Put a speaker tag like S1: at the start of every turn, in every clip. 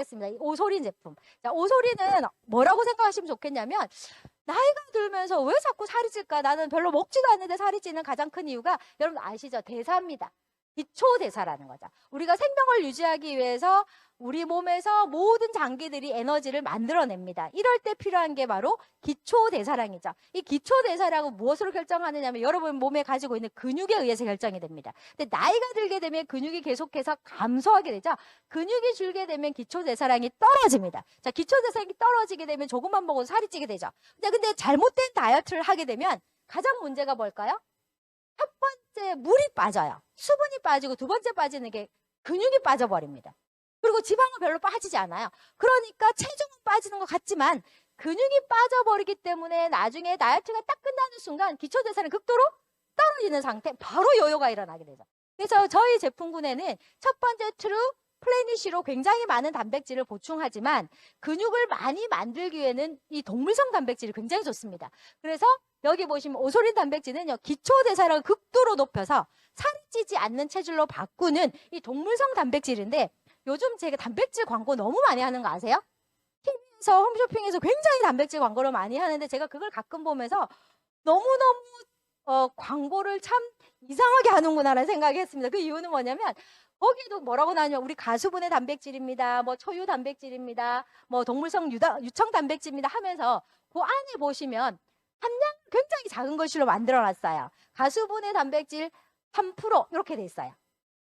S1: 겠습니다. 이 오소린 제품. 자, 오소린은 뭐라고 생각하시면 좋겠냐면, 나이가 들면서 왜 자꾸 살이 찔까? 나는 별로 먹지도 않는데 살이 찌는 가장 큰 이유가 여러분 아시죠? 대사입니다. 기초 대사라는 거죠. 우리가 생명을 유지하기 위해서 우리 몸에서 모든 장기들이 에너지를 만들어냅니다. 이럴 때 필요한 게 바로 기초 대사량이죠. 이 기초 대사량은 무엇으로 결정하느냐면 여러분 몸에 가지고 있는 근육에 의해서 결정이 됩니다. 근데 나이가 들게 되면 근육이 계속해서 감소하게 되죠. 근육이 줄게 되면 기초 대사량이 떨어집니다. 자, 기초 대사량이 떨어지게 되면 조금만 먹어도 살이 찌게 되죠. 근데 잘못된 다이어트를 하게 되면 가장 문제가 뭘까요? 첫 번째 물이 빠져요. 수분이 빠지고 두 번째 빠지는 게 근육이 빠져버립니다. 그리고 지방은 별로 빠지지 않아요. 그러니까 체중은 빠지는 것 같지만 근육이 빠져버리기 때문에 나중에 다이어트가 딱 끝나는 순간 기초대사는 극도로 떨어지는 상태, 바로 요요가 일어나게 되죠. 그래서 저희 제품군에는 첫 번째 트루 플래니쉬로 굉장히 많은 단백질을 보충하지만 근육을 많이 만들기 위해는 이 동물성 단백질이 굉장히 좋습니다. 그래서 여기 보시면 오소린 단백질은요, 기초대사량을 극도로 높여서 살이 찌지 않는 체질로 바꾸는 이 동물성 단백질인데, 요즘 제가 단백질 광고 너무 많이 하는 거 아세요? TV에서 홈쇼핑에서 굉장히 단백질 광고를 많이 하는데 제가 그걸 가끔 보면서 너무너무 광고를 참 이상하게 하는구나라는 생각이 했습니다. 그 이유는 뭐냐면 거기도 뭐라고 나오냐면 우리 가수분해 단백질입니다. 뭐 초유 단백질입니다. 뭐 동물성 유청 단백질입니다 하면서 그 안에 보시면 함량 굉장히 작은 것으로 만들어놨어요. 가수분해 단백질 3% 이렇게 돼 있어요.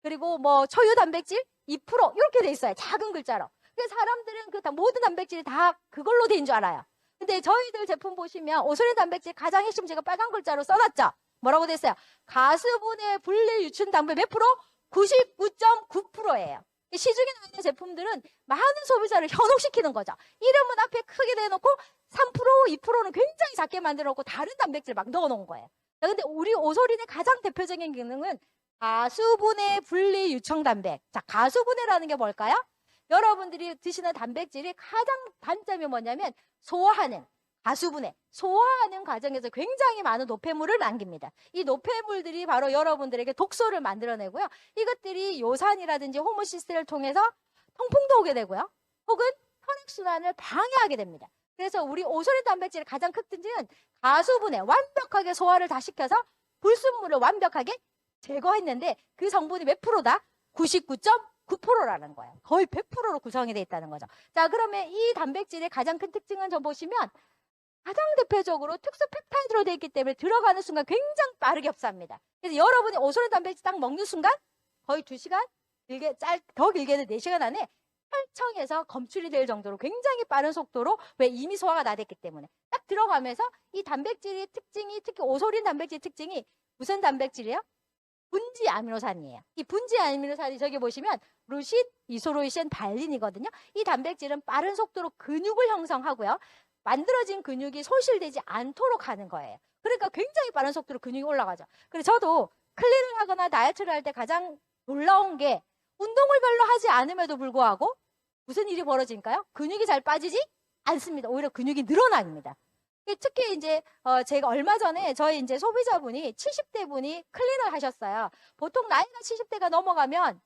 S1: 그리고 뭐 초유 단백질 2% 이렇게 돼 있어요. 작은 글자로. 그래서 사람들은 그 모든 단백질이 다 그걸로 된 줄 알아요. 근데 저희들 제품 보시면 오소린 단백질 가장 핵심 제가 빨간 글자로 써놨죠. 뭐라고 됐어요? 가수분해 분리 유충 단백 몇 프로? 99.9%예요. 시중에 나오는 제품들은 많은 소비자를 현혹시키는 거죠. 이름은 앞에 크게 내놓고 3%, 2%는 굉장히 작게 만들어놓고 다른 단백질 막 넣어놓은 거예요. 근데 우리 오소린의 가장 대표적인 기능은 가수분해 분리 유청 단백. 자, 가수분해라는 게 뭘까요? 여러분들이 드시는 단백질이 가장 단점이 뭐냐면 소화하는, 가수분해, 소화하는 과정에서 굉장히 많은 노폐물을 남깁니다. 이 노폐물들이 바로 여러분들에게 독소를 만들어내고요. 이것들이 요산이라든지 호모시스테를 통해서 통풍도 오게 되고요. 혹은 혈액순환을 방해하게 됩니다. 그래서 우리 오소린 단백질의 가장 큰 특징은 가수분해, 완벽하게 소화를 다 시켜서 불순물을 완벽하게 제거했는데 그 성분이 몇 프로다? 99.9%라는 거예요. 거의 100%로 구성이 되어 있다는 거죠. 자, 그러면 이 단백질의 가장 큰 특징은 좀 보시면 가장 대표적으로 특수 펩타이드로 되어 있기 때문에 들어가는 순간 굉장히 빠르게 흡수합니다. 그래서 여러분이 오소린 단백질 딱 먹는 순간 거의 2시간, 더 길게는 4시간 안에 혈청에서 검출이 될 정도로 굉장히 빠른 속도로, 왜 이미 소화가 다 됐기 때문에 딱 들어가면서 이 단백질의 특징이, 특히 오소린 단백질 특징이 무슨 단백질이에요? 분지 아미노산이에요. 이 분지 아미노산이 저기 보시면 루신, 이소로이신, 발린이거든요. 이 단백질은 빠른 속도로 근육을 형성하고요. 만들어진 근육이 손실되지 않도록 하는 거예요. 그러니까 굉장히 빠른 속도로 근육이 올라가죠. 그래서 저도 클린을 하거나 다이어트를 할 때 가장 놀라운 게 운동을 별로 하지 않음에도 불구하고 무슨 일이 벌어질까요? 근육이 잘 빠지지 않습니다. 오히려 근육이 늘어납니다. 특히 이제 제가 얼마 전에 저희 이제 소비자분이 70대 분이 클린을 하셨어요. 보통 나이가 70대가 넘어가면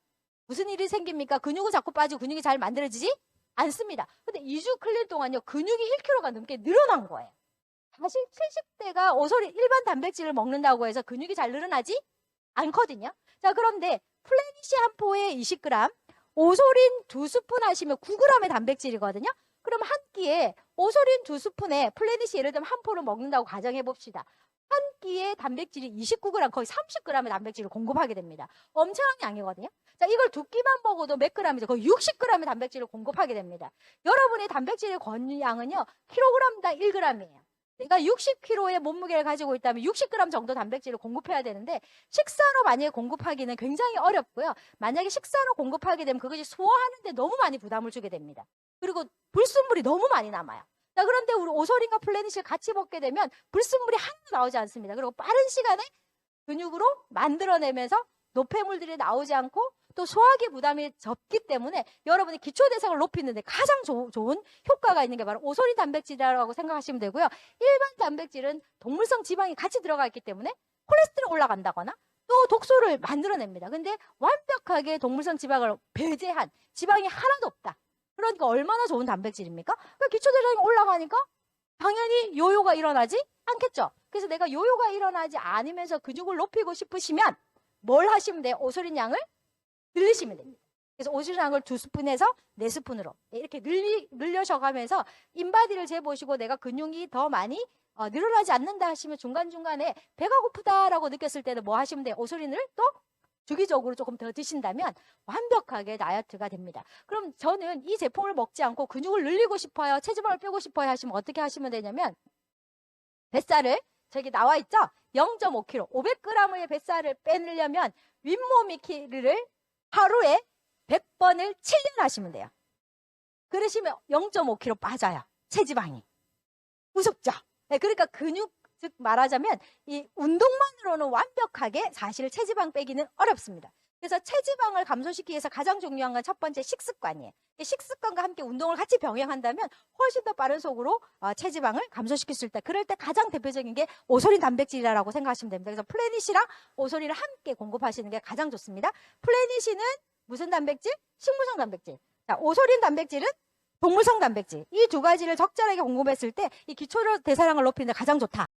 S1: 무슨 일이 생깁니까? 근육은 자꾸 빠지고 근육이 잘 만들어지지 않습니다. 근데 2주 클린 동안요, 근육이 1kg가 넘게 늘어난 거예요. 사실 70대가 오소린 일반 단백질을 먹는다고 해서 근육이 잘 늘어나지 않거든요. 자, 그런데 플래니쉬 한 포에 20g, 오소린 2스푼 하시면 9g의 단백질이거든요. 그럼 한 끼에 오소린 2스푼에 플래니쉬 예를 들면 한 포를 먹는다고 가정해 봅시다. 한 끼에 단백질이 29g, 거의 30g의 단백질을 공급하게 됩니다. 엄청난 양이거든요. 자, 이걸 2끼만 먹어도 몇 g이죠? 거의 60g의 단백질을 공급하게 됩니다. 여러분의 단백질의 권양은요, 킬로그램당 1g이에요. 내가 60kg의 몸무게를 가지고 있다면 60g 정도 단백질을 공급해야 되는데 식사로 만약에 공급하기는 굉장히 어렵고요. 만약에 식사로 공급하게 되면 그것이 소화하는데 너무 많이 부담을 주게 됩니다. 그리고 불순물이 너무 많이 남아요. 자, 그런데 우리 오소린과 플래닛을 같이 먹게 되면 불순물이 하나도 나오지 않습니다. 그리고 빠른 시간에 근육으로 만들어내면서 노폐물들이 나오지 않고 또 소화기 부담이 적기 때문에 여러분이 기초대사를 높이는데 가장 좋은 효과가 있는 게 바로 오소린 단백질이라고 생각하시면 되고요. 일반 단백질은 동물성 지방이 같이 들어가 있기 때문에 콜레스테롤 올라간다거나 또 독소를 만들어냅니다. 근데 완벽하게 동물성 지방을 배제한 지방이 하나도 없다. 그러니까 얼마나 좋은 단백질입니까? 그러니까 기초대사량이 올라가니까 당연히 요요가 일어나지 않겠죠. 그래서 내가 요요가 일어나지 않으면서 근육을 높이고 싶으시면 뭘 하시면 돼요? 오소린 양을 늘리시면 됩니다. 그래서 오소린 양을 2스푼에서 4스푼으로 이렇게 늘려셔가면서 인바디를 재보시고 내가 근육이 더 많이 늘어나지 않는다 하시면 중간중간에 배가 고프다라고 느꼈을 때는 뭐 하시면 돼요? 오소린을 또 주기적으로 조금 더 드신다면 완벽하게 다이어트가 됩니다. 그럼 저는 이 제품을 먹지 않고 근육을 늘리고 싶어요, 체지방을 빼고 싶어요 하시면 어떻게 하시면 되냐면 뱃살을 저기 나와 있죠? 0.5kg, 500g의 뱃살을 빼려면 윗몸 키를 하루에 100번을 7년 하시면 돼요. 그러시면 0.5kg 빠져요. 체지방이. 무섭죠? 네, 그러니까 근육, 즉 말하자면 이 운동만으로는 완벽하게 사실 체지방 빼기는 어렵습니다. 그래서 체지방을 감소시키기 위해서 가장 중요한 건 첫 번째 식습관이에요. 식습관과 함께 운동을 같이 병행한다면 훨씬 더 빠른 속으로 체지방을 감소시킬 수 있다. 그럴 때 가장 대표적인 게 오소린 단백질이라고 생각하시면 됩니다. 그래서 플래닛이랑 오소린을 함께 공급하시는 게 가장 좋습니다. 플래닛은 무슨 단백질? 식물성 단백질. 자, 오소린 단백질은 동물성 단백질. 이 두 가지를 적절하게 공급했을 때 이 기초 대사량을 높이는 데 가장 좋다.